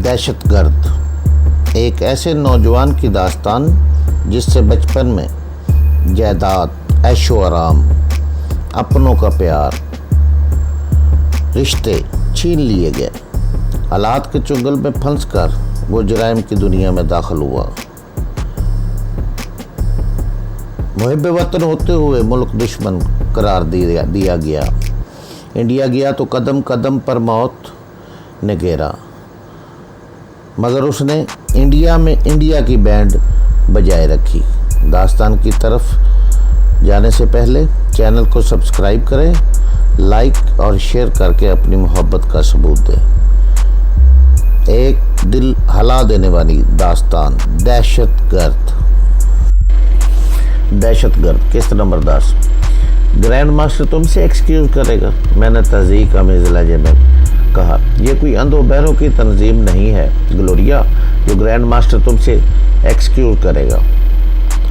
دہشت گرد ایک ایسے نوجوان کی داستان جس سے بچپن میں جائیداد، عیش و آرام، اپنوں کا پیار، رشتے چھین لیے گئے۔ حالات کے چنگل میں پھنس کر وہ جرائم کی دنیا میں داخل ہوا۔ محب وطن ہوتے ہوئے ملک دشمن قرار دیا گیا۔ انڈیا گیا تو قدم قدم پر موت نے گھیرا، مگر اس نے انڈیا میں انڈیا کی بینڈ بجائے رکھی۔ داستان کی طرف جانے سے پہلے چینل کو سبسکرائب کریں، لائک اور شیئر کر کے اپنی محبت کا ثبوت دیں۔ ایک دل ہلا دینے والی داستان، دہشت گرد۔ دہشت گرد کس طرح برداشت؟ گرینڈ ماسٹر تم سے ایکسکیوز کرے گا، میں نے تذیق آمیز لہجے میں کہا۔ یہ کوئی اندھوں بہروں کی تنظیم نہیں ہے گلوریا جو گرینڈ ماسٹر تم سے ایکسکیوز کرے گا۔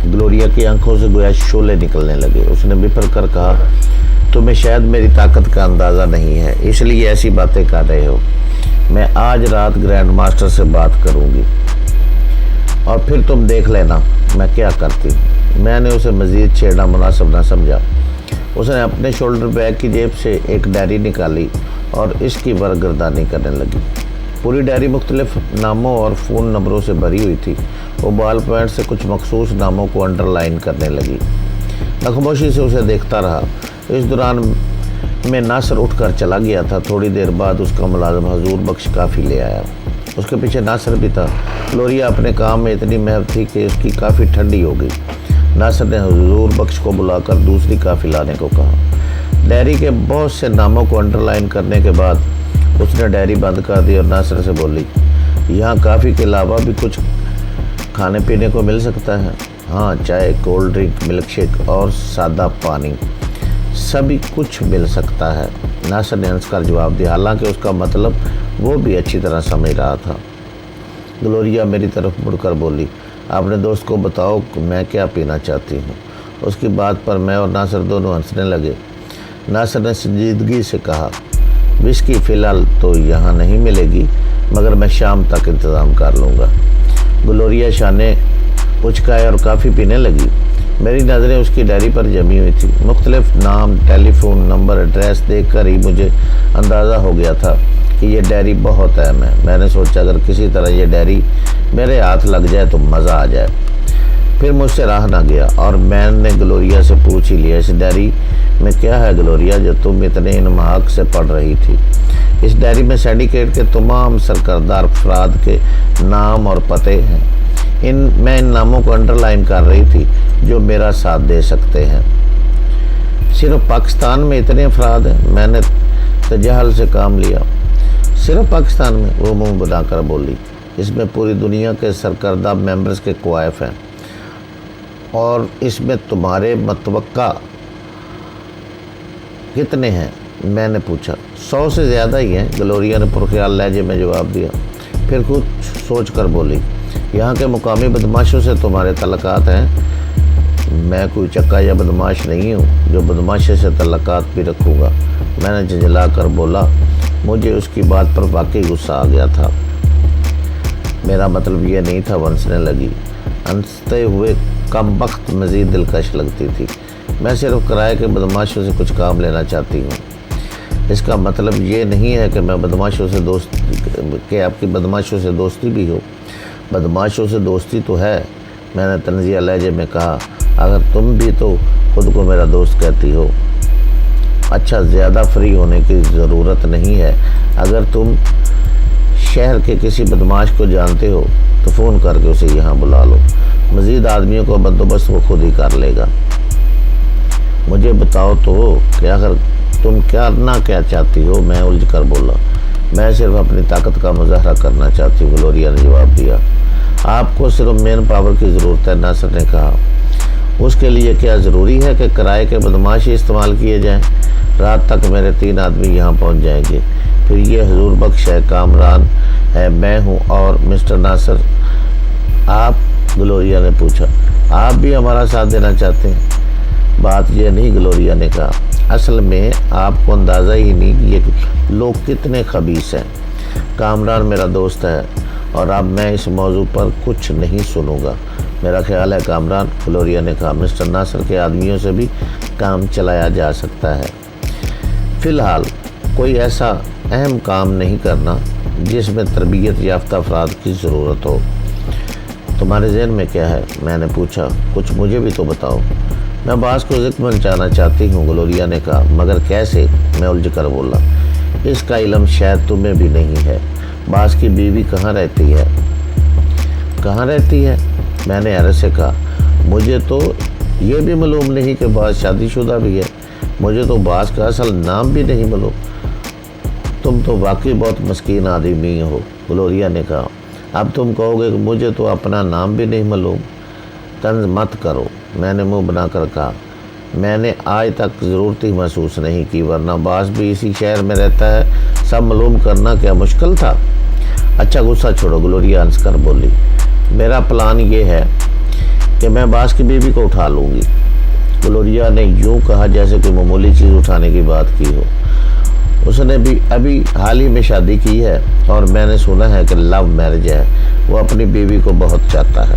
گلوریا کی آنکھوں سے گویا شعلے نکلنے لگے۔ اس نے بفر کر کہا، تمہیں شاید میری طاقت کا اندازہ نہیں ہے، اس لیے ایسی باتیں کر رہے ہو۔ میں آج رات گرینڈ ماسٹر سے بات کروں گی اور پھر تم دیکھ لینا میں کیا کرتی۔ میں نے اسے مزید چھیڑنا مناسب نہ سمجھا۔ اس نے اپنے شولڈر بیگ کی جیب سے ایک ڈائری نکالی اور اس کی برگردانی کرنے لگی۔ پوری ڈائری مختلف ناموں اور فون نمبروں سے بھری ہوئی تھی۔ وہ بال پوائنٹ سے کچھ مخصوص ناموں کو انڈر لائن کرنے لگی۔ میں خاموشی سے اسے دیکھتا رہا۔ اس دوران میں ناصر اٹھ کر چلا گیا تھا۔ تھوڑی دیر بعد اس کا ملازم حضور بخش کافی لے آیا۔ اس کے پیچھے ناصر بھی تھا۔ گلوریا اپنے کام میں اتنی محو تھی کہ اس کی کافی ٹھنڈی ہو گئی۔ ناصر نے حضور بخش کو بلا کر دوسری کافی لانے کو کہا۔ ڈائری کے بہت سے ناموں کو انڈر لائن کرنے کے بعد اس نے ڈائری بند کر دی اور ناصر سے بولی، یہاں کافی کے علاوہ بھی کچھ کھانے پینے کو مل سکتا ہے؟ ہاں، چائے، کولڈ ڈرنک، ملک شیک اور سادہ پانی، سبھی کچھ مل سکتا ہے۔ ناصر نے ہنس کر جواب دیا، حالانکہ اس کا مطلب وہ بھی اچھی طرح سمجھ رہا تھا۔ گلوریا میری طرف مڑ کر بولی، اپنے دوست کو بتاؤ کہ میں کیا پینا چاہتی ہوں۔ اس کی بات پر میں اور ناصر دونوں ہنسنے لگے۔ ناصر نے سنجیدگی سے کہا، وسکی فی الحال تو یہاں نہیں ملے گی، مگر میں شام تک انتظام کر لوں گا۔ گلوریا شانے اچکائے اور کافی پینے لگی۔ میری نظریں اس کی ڈائری پر جمی ہوئی تھی۔ مختلف نام، ٹیلی فون نمبر، ایڈریس دیکھ کر ہی مجھے اندازہ ہو گیا تھا کہ یہ ڈائری بہت اہم ہے۔ میں نے سوچا اگر کسی طرح یہ ڈائری میرے ہاتھ لگ جائے تو مزہ آ جائے۔ پھر مجھ سے رہا نہ گیا اور میں نے گلوریا سے پوچھ ہی لیا، اس ڈائری میں کیا ہے گلوریا جو تم اتنے انمہاک سے پڑھ رہی تھی؟ اس ڈائری میں سینڈیکیٹ کے تمام سرکردہ افراد کے نام اور پتے ہیں۔ میں ان ناموں کو انڈر لائن کر رہی تھی جو میرا ساتھ دے سکتے ہیں۔ صرف پاکستان میں اتنے افراد ہیں؟ میں نے تجاہل سے کام لیا۔ صرف پاکستان میں؟ وہ منہ بنا کر بولی، اس میں پوری دنیا کے سرکردہ ممبرز کے کوائف ہیں، اور اس میں تمہارے متوقع کتنے ہیں؟ میں نے پوچھا۔ 100 سے زیادہ ہی ہیں، گلوریا نے پرخیال لہجے میں جواب دیا۔ پھر کچھ سوچ کر بولی، یہاں کے مقامی بدماشوں سے تمہارے تعلقات ہیں؟ میں کوئی چکا یا بدماش نہیں ہوں جو بدماشی سے تعلقات بھی رکھوں گا، میں نے جھنجھلا کر بولا۔ مجھے اس کی بات پر واقعی غصہ آ گیا تھا۔ میرا مطلب یہ نہیں تھا، وہ ہنسنے لگی۔ ہنستے ہوئے کم بخت مزید دلکش لگتی تھی۔ میں صرف کرائے کے بدماشوں سے کچھ کام لینا چاہتی ہوں۔ اس کا مطلب یہ نہیں ہے کہ میں بدماشوں سے کہ آپ کی بدماشوں سے دوستی بھی ہو۔ بدماشوں سے دوستی تو ہے، میں نے طنزیہ لہجے میں کہا، اگر تم بھی تو خود کو میرا دوست کہتی ہو۔ اچھا، زیادہ فری ہونے کی ضرورت نہیں ہے۔ اگر تم شہر کے کسی بدماش کو جانتے ہو تو فون کر کے اسے یہاں بلا لو۔ مزید آدمیوں کا بندوبست وہ خود ہی کر لے گا۔ مجھے بتاؤ تو کہ آخر تم کیا چاہتی ہو؟ میں الجھ کر بولا۔ میں صرف اپنی طاقت کا مظاہرہ کرنا چاہتی ہوں، گلوریا نے جواب دیا۔ آپ کو صرف مین پاور کی ضرورت ہے، ناصر نے کہا۔ اس کے لیے کیا ضروری ہے کہ کرائے کے بدماش ہی استعمال کیے جائیں؟ رات تک میرے 3 آدمی یہاں پہنچ جائیں گے۔ پھر یہ حضور بخش ہے، کامران ہے، میں ہوں اور مسٹر ناصر۔ آپ؟ گلوریا نے پوچھا۔ آپ بھی ہمارا ساتھ دینا چاہتے ہیں؟ بات یہ نہیں، گلوریا نے کہا، اصل میں آپ کو اندازہ ہی نہیں کہ یہ لوگ کتنے خبیث ہیں۔ کامران میرا دوست ہے اور اب میں اس موضوع پر کچھ نہیں سنوں گا۔ میرا خیال ہے کامران، گلوریا نے کہا، مسٹر ناصر کے آدمیوں سے بھی کام چلایا جا سکتا ہے۔ فی الحال کوئی ایسا اہم کام نہیں کرنا جس میں تربیت یافتہ افراد کی ضرورت ہو۔ تمہارے ذہن میں کیا ہے؟ میں نے پوچھا۔ کچھ مجھے بھی تو بتاؤ۔ میں باس کو ذکر مچانا چاہتی ہوں، گلوریا نے کہا، مگر کیسے؟ میں الجھ کر بولا۔ اس کا علم شاید تمہیں بھی نہیں ہے۔ باس کی بیوی کہاں رہتی ہے؟ کہاں رہتی ہے؟ میں نے حیرت سے کہا، مجھے تو یہ بھی معلوم نہیں کہ باس شادی شدہ بھی ہے۔ مجھے تو باس کا اصل نام بھی نہیں معلوم۔ تم تو واقعی بہت مسکین آدمی ہو، گلوریا نے کہا۔ اب تم کہو گے کہ مجھے تو اپنا نام بھی نہیں معلوم۔ طنز مت کرو، میں نے منہ بنا کر کہا۔ میں نے آج تک ضرورت ہی محسوس نہیں کی، ورنہ باس بھی اسی شہر میں رہتا ہے، سب معلوم کرنا کیا مشکل تھا؟ اچھا غصہ چھوڑو، گلوریا ہنس کر بولی۔ میرا پلان یہ ہے کہ میں باس کی بیوی کو اٹھا لوں گی۔ گلوریا نے یوں کہا جیسے کوئی معمولی چیز اٹھانے کی بات کی ہو۔ اس نے بھی ابھی حال ہی میں شادی کی ہے اور میں نے سنا ہے کہ لو میرج ہے۔ وہ اپنی بیوی کو بہت چاہتا ہے۔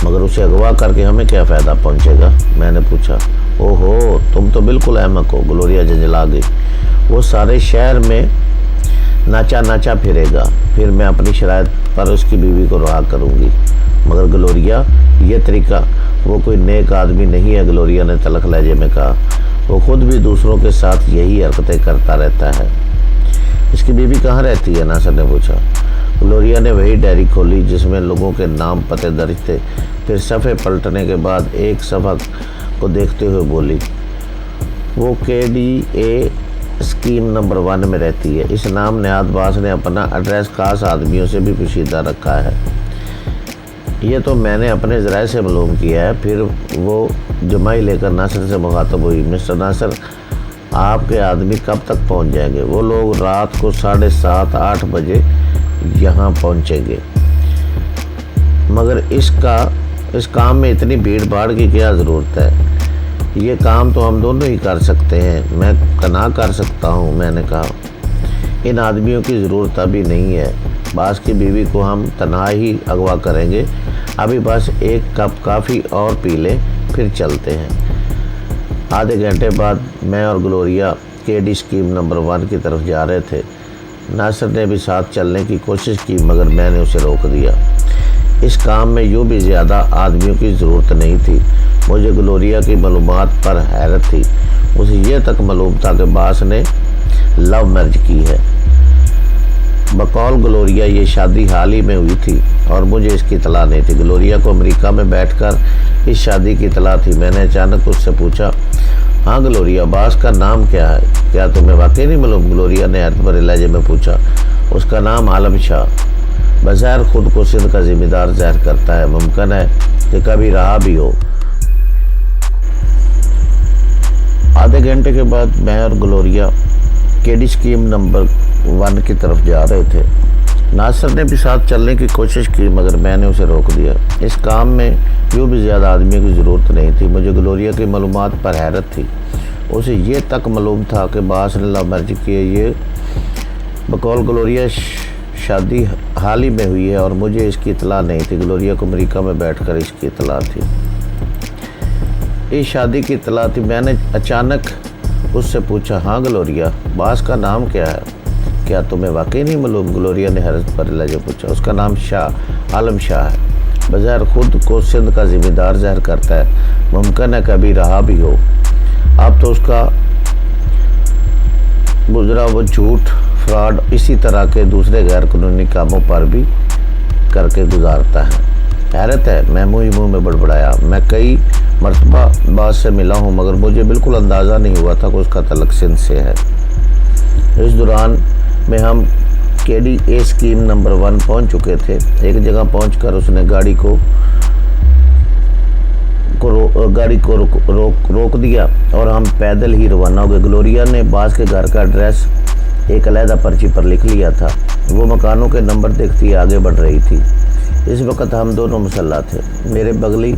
مگر اسے اغوا کر کے ہمیں کیا فائدہ پہنچے گا؟ میں نے پوچھا۔ اوہو، تم تو بالکل احمق ہو، گلوریا جھنجھلا گئی۔ وہ سارے شہر میں ناچا پھرے گا، پھر میں اپنی شرائط پر اس کی بیوی کو رہا کروں گی۔ مگر گلوریا، یہ طریقہ، وہ کوئی نیک آدمی نہیں ہے، گلوریا نے تلخ لہجے میں کہا۔ وہ خود بھی دوسروں کے ساتھ یہی حرکتیں کرتا رہتا ہے۔ اس کی بیوی کہاں رہتی ہے؟ ناصر نے پوچھا۔ گلوریا نے وہی ڈائری کھولی جس میں لوگوں کے نام پتے درج تھے، پھر صفحے پلٹنے کے بعد ایک صفحہ کو دیکھتے ہوئے بولی، وہ KDA اسکیم نمبر 1 میں رہتی ہے۔ اس نام نہاد باس نے اپنا ایڈریس خاص آدمیوں سے بھی پوشیدہ رکھا ہے۔ یہ تو میں نے اپنے ذرائع سے معلوم کیا ہے۔ پھر وہ جمائی لے کر ناصر سے مخاطب ہوئی، مسٹر ناصر، آپ کے آدمی کب تک پہنچ جائیں گے؟ وہ لوگ رات کو 7:30 8 بجے یہاں پہنچیں گے۔ مگر اس کام میں اتنی بھیڑ بھاڑ کی کیا ضرورت ہے؟ یہ کام تو ہم دونوں ہی کر سکتے ہیں، میں تنہا کر سکتا ہوں، میں نے کہا۔ ان آدمیوں کی ضرورت ابھی نہیں ہے، باس کی بیوی کو ہم تنہا ہی اغوا کریں گے۔ ابھی بس ایک کپ کافی اور پی لیں، پھر چلتے ہیں۔ آدھے گھنٹے بعد میں اور گلوریا KD اسکیم نمبر 1 کی طرف جا رہے تھے۔ ناصر نے بھی ساتھ چلنے کی کوشش کی، مگر میں نے اسے روک دیا۔ اس کام میں یوں بھی زیادہ آدمیوں کی ضرورت نہیں تھی۔ مجھے گلوریا کی معلومات پر حیرت تھی۔ اسے یہ تک معلوم تھا کہ باس نے لو میرج کی ہے۔ بقول گلوریا یہ شادی حال ہی میں ہوئی تھی اور مجھے اس کی اطلاع نہیں تھی۔ گلوریا کو امریکہ میں بیٹھ کر اس شادی کی اطلاع تھی۔ میں نے اچانک اس سے پوچھا، ہاں گلوریا، باس کا نام کیا ہے؟ کیا تمہیں واقعی نہیں معلوم؟ گلوریا نے حیرت بھرے لہجے میں پوچھا۔ اس کا نام عالم شاہ، بظاہر خود کو سندھ کا ذمہ دار ظاہر کرتا ہے، ممکن ہے کہ کبھی رہا بھی ہو۔ آدھے گھنٹے کے بعد میں اور گلوریا KD اسکیم نمبر 1 کی طرف جا رہے تھے۔ ناصر نے بھی ساتھ چلنے کی کوشش کی، مگر میں نے اسے روک دیا۔ اس کام میں یوں بھی زیادہ آدمیوں کی ضرورت نہیں تھی۔ مجھے گلوریا کی معلومات پر حیرت تھی۔ اسے یہ تک معلوم تھا کہ باس نے لو میرج کی ہے۔ یہ بقول گلوریا شادی حال ہی میں ہوئی ہے اور مجھے اس کی اطلاع نہیں تھی۔ گلوریا کو امریکہ میں بیٹھ کر اس کی اطلاع تھی، اس شادی کی اطلاع تھی۔ میں نے اچانک اس سے پوچھا، ہاں گلوریا، باس کا نام کیا ہے؟ کیا تمہیں واقعی نہیں معلوم؟ گلوریا نے حیرت بھرے لہجے پوچھا۔ اس کا نام عالم شاہ ہے، بظاہر خود کو سندھ کا ذمہ دار ظاہر کرتا ہے، ممکن ہے کبھی رہا بھی ہو۔ اب تو اس کا گزرا وہ جھوٹ، فراڈ، اسی طرح کے دوسرے غیر قانونی کاموں پر بھی کر کے گزارتا ہے۔ حیرت ہے، میں منہ میں بڑبڑایا۔ میں کئی مرتبہ باس سے ملا ہوں، مگر مجھے بالکل اندازہ نہیں ہوا تھا کہ اس کا تعلق سندھ سے ہے۔ اس دوران میں ہم KDA اسکیم نمبر 1 پہنچ چکے تھے۔ ایک جگہ پہنچ کر اس نے گاڑی کو روک دیا اور ہم پیدل ہی روانہ ہو گئے۔ گلوریا نے باس کے گھر کا ایڈریس ایک علیحدہ پرچی پر لکھ لیا تھا۔ وہ مکانوں کے نمبر دیکھتی آگے بڑھ رہی تھی۔ اس وقت ہم دونوں مسلح تھے۔ میرے بغلی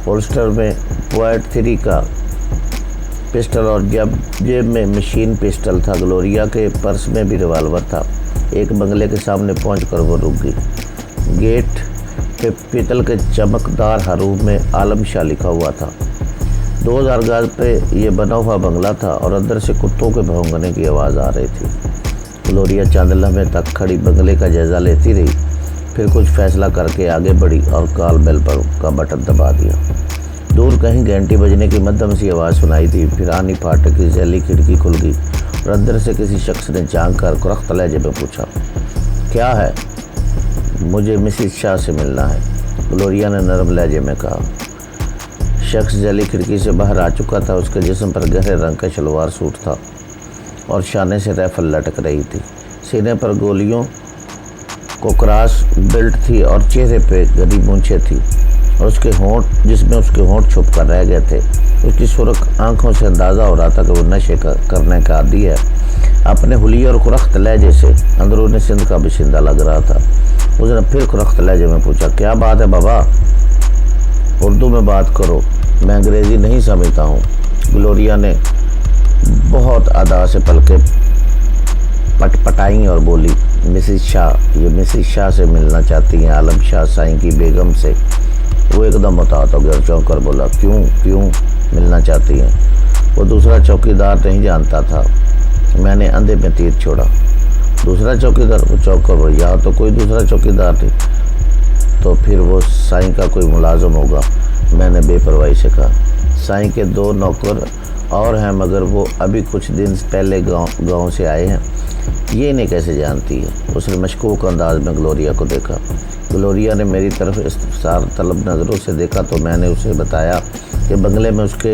ہولسٹر میں .3 کا پسٹل اور جیب میں مشین پسٹل تھا۔ گلوریا کے پرس میں بھی ریوالور تھا۔ ایک بنگلے کے سامنے پہنچ کر وہ رک گئی۔ گیٹ پہ پیتل کے چمکدار حروف میں عالم شاہ لکھا ہوا تھا۔ 2000 گز پہ یہ بنا ہوا بنگلہ تھا اور اندر سے کتوں کے بھونکنے کی آواز آ رہی تھی۔ گلوریا چند لمحے تک کھڑی بنگلے کا جائزہ لیتی رہی، پھر کچھ فیصلہ کر کے آگے بڑھی اور کال بیل پر کا بٹن دبا دیا۔ دور کہیں گھنٹی بجنے کی مدھم سی آواز سنائی دی، پھر آنی پھاٹک کی ذیلی کھڑکی کھل گئی اور اندر سے کسی شخص نے جھانک کر کرخت لہجے میں پوچھا، کیا ہے؟ مجھے مسز شاہ سے ملنا ہے، گلوریا نے نرم لہجے میں کہا۔ شخص ذیلی کھڑکی سے باہر آ چکا تھا۔ اس کے جسم پر گہرے رنگ کا شلوار سوٹ تھا اور شانے سے رائفل لٹک رہی تھی۔ سینے پر گولیوں کو کراس بیلٹ تھی اور چہرے پہ گھنی مونچھیں تھی اور اس کے ہونٹ چھپ کر رہ گئے تھے۔ اس کی سرخ آنکھوں سے اندازہ ہو رہا تھا کہ وہ نشے کرنے کا عادی ہے۔ اپنے حلیے اور کرخت لہجے سے اندرون سندھ کا باشندہ لگ رہا تھا۔ اس نے پھر کرخت لہجے میں پوچھا، کیا بات ہے بابا؟ اردو میں بات کرو، میں انگریزی نہیں سمجھتا ہوں۔ گلوریا نے بہت ادا سے پلکیں پٹائیں اور بولی، مسز شاہ، یہ مسز شاہ سے ملنا چاہتی ہیں، عالم شاہ سائیں کی بیگم سے۔ وہ ایک دم متحد ہو گیا اور چونک کر بولا، کیوں ملنا چاہتی ہیں؟ وہ دوسرا چوکیدار نہیں جانتا تھا، میں نے اندھے میں تیر چھوڑا۔ دوسرا چوکیدار؟ وہ چونک کر بولا، یہاں تو کوئی دوسرا چوکیدار نہیں۔ تو پھر وہ سائیں کا کوئی ملازم ہوگا، میں نے بے پرواہی سے کہا۔ سائیں کے 2 نوکر اور ہیں، مگر وہ ابھی کچھ دن پہلے گاؤں سے آئے ہیں، یہ انہیں کیسے جانتی ہے؟ اس نے مشکوک انداز میں گلوریا کو دیکھا۔ گلوریا نے میری طرف استفسار طلب نظروں سے دیکھا تو میں نے اسے بتایا کہ بنگلے میں اس کے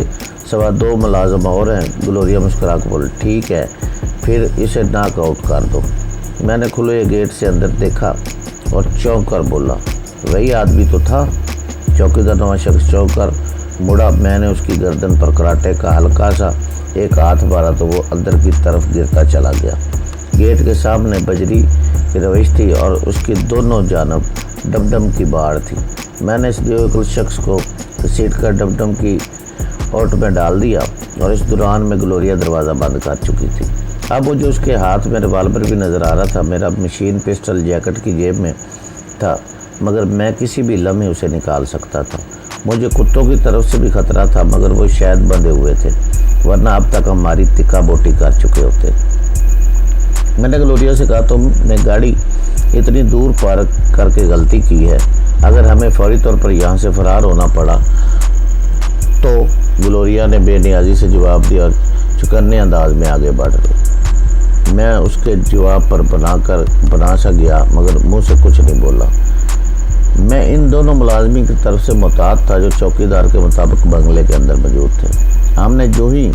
سوا 2 ملازم اور ہیں۔ گلوریا مسکرا کر بولی، ٹھیک ہے، پھر اسے ناک آؤٹ کر دو۔ میں نے کھلے گیٹ سے اندر دیکھا اور چونک کر بولا، وہی آدمی تو تھا؟ چوکیدار نواں شخص چونک کر مڑا۔ میں نے اس کی گردن پر کراٹے کا ہلکا سا ایک ہاتھ مارا تو وہ اندر کی طرف گرتا چلا گیا۔ گیٹ کے سامنے بجری کی روش تھی اور اس کی دونوں جانب ڈم کی باڑ تھی۔ میں نے اس دیوکل شخص کو گھسیٹ کر ڈم کی اوٹ میں ڈال دیا اور اس دوران میں گلوریا دروازہ بند کر چکی تھی۔ اب مجھے اس کے ہاتھ میں ریوالور بھی نظر آ رہا تھا۔ میرا مشین پسٹل جیکٹ کی جیب میں تھا، مگر میں کسی بھی لمحے اسے نکال سکتا تھا۔ مجھے کتوں کی طرف سے بھی خطرہ تھا، مگر وہ شاید بندھے ہوئے تھے، ورنہ اب تک ہماری تکا بوٹی کر چکے ہوتے۔ میں نے گلوریا سے کہا، تم نے گاڑی اتنی دور پارک کر کے غلطی کی ہے، اگر ہمیں فوری طور پر یہاں سے فرار ہونا پڑا تو؟ گلوریا نے بے نیازی سے جواب دیا اور چکنے انداز میں آگے بڑھ گئی۔ میں اس کے جواب پر بنا سا گیا، مگر منہ سے کچھ نہیں بولا۔ میں ان دونوں ملازمین کی طرف سے محتاط تھا جو چوکیدار کے مطابق بنگلے کے اندر موجود تھے۔ ہم نے جو ہی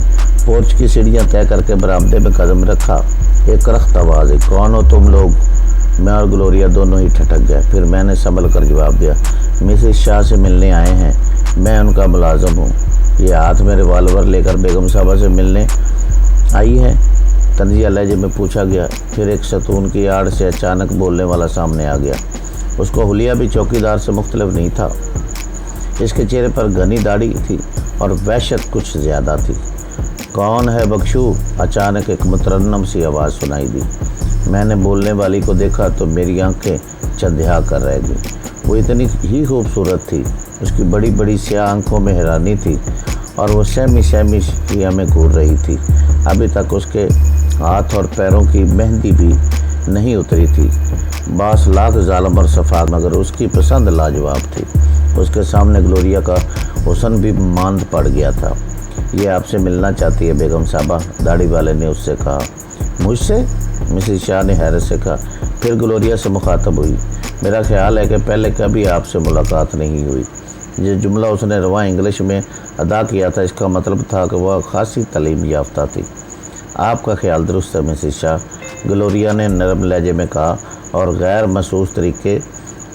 پورچ کی سیڑھیاں طے کر کے برآمدے میں قدم رکھا، ایک کرخت آواز، کون ہو تم لوگ؟ میں اور گلوریا دونوں ہی ٹھٹک گئے۔ پھر میں نے سنبھل کر جواب دیا، مسز شاہ سے ملنے آئے ہیں، میں ان کا ملازم ہوں۔ یہ ہاتھ میں ریوالور لے کر بیگم صاحبہ سے ملنے آئی ہے؟ طنزیہ لہجے میں پوچھا گیا۔ پھر ایک ستون کی آڑ سے اچانک بولنے والا سامنے آ گیا۔ اس کو حلیہ بھی چوکیدار سے مختلف نہیں تھا۔ اس کے چہرے پر گھنی داڑھی تھی اور وحشت کچھ زیادہ تھی۔ کون ہے بخشو؟ اچانک ایک مترنم سی آواز سنائی دی۔ میں نے بولنے والی کو دیکھا تو میری آنکھیں چندھیا کر رہ گئیں۔ وہ اتنی ہی خوبصورت تھی، اس کی بڑی بڑی سیاہ آنکھوں میں حیرانی تھی اور وہ سہمی سی ہمیں گھور رہی تھی۔ ابھی تک اس کے ہاتھ اور پیروں کی مہندی بھی نہیں اتری تھی۔ 22 لاکھ ظالم اور صفاق، مگر اس کی پسند لاجواب تھی۔ اس کے سامنے گلوریا کا حسن بھی ماند پڑ گیا تھا۔ یہ آپ سے ملنا چاہتی ہے بیگم صاحبہ، داڑھی والے نے اس سے کہا۔ مجھ سے؟ مسز شاہ نے حیرت سے کہا، پھر گلوریا سے مخاطب ہوئی، میرا خیال ہے کہ پہلے کبھی آپ سے ملاقات نہیں ہوئی۔ یہ جملہ اس نے رواں انگلش میں ادا کیا تھا، اس کا مطلب تھا کہ وہ خاصی تعلیم یافتہ تھی۔ آپ کا خیال درست ہے مسز شاہ، گلوریا نے نرم لہجے میں کہا اور غیر محسوس طریقے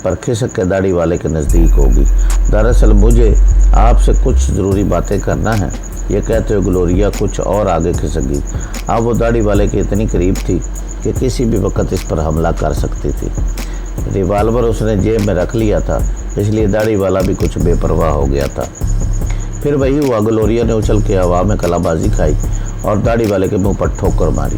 پر کھسک کے داڑھی والے کے نزدیک ہوگی۔ دراصل مجھے آپ سے کچھ ضروری باتیں کرنا ہے۔ یہ کہتے ہوئے گلوریا کچھ اور آگے کھسک گئی۔ اب وہ داڑھی والے کے اتنی قریب تھی کہ کسی بھی وقت اس پر حملہ کر سکتی تھی۔ ریوالور اس نے جیب میں رکھ لیا تھا، اس لیے داڑھی والا بھی کچھ بے پرواہ ہو گیا تھا۔ پھر وہی ہوا، گلوریا نے اچھل کے ہوا میں کلا بازی کھائی اور داڑھی والے کے منہ پر ٹھوکر ماری۔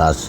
10,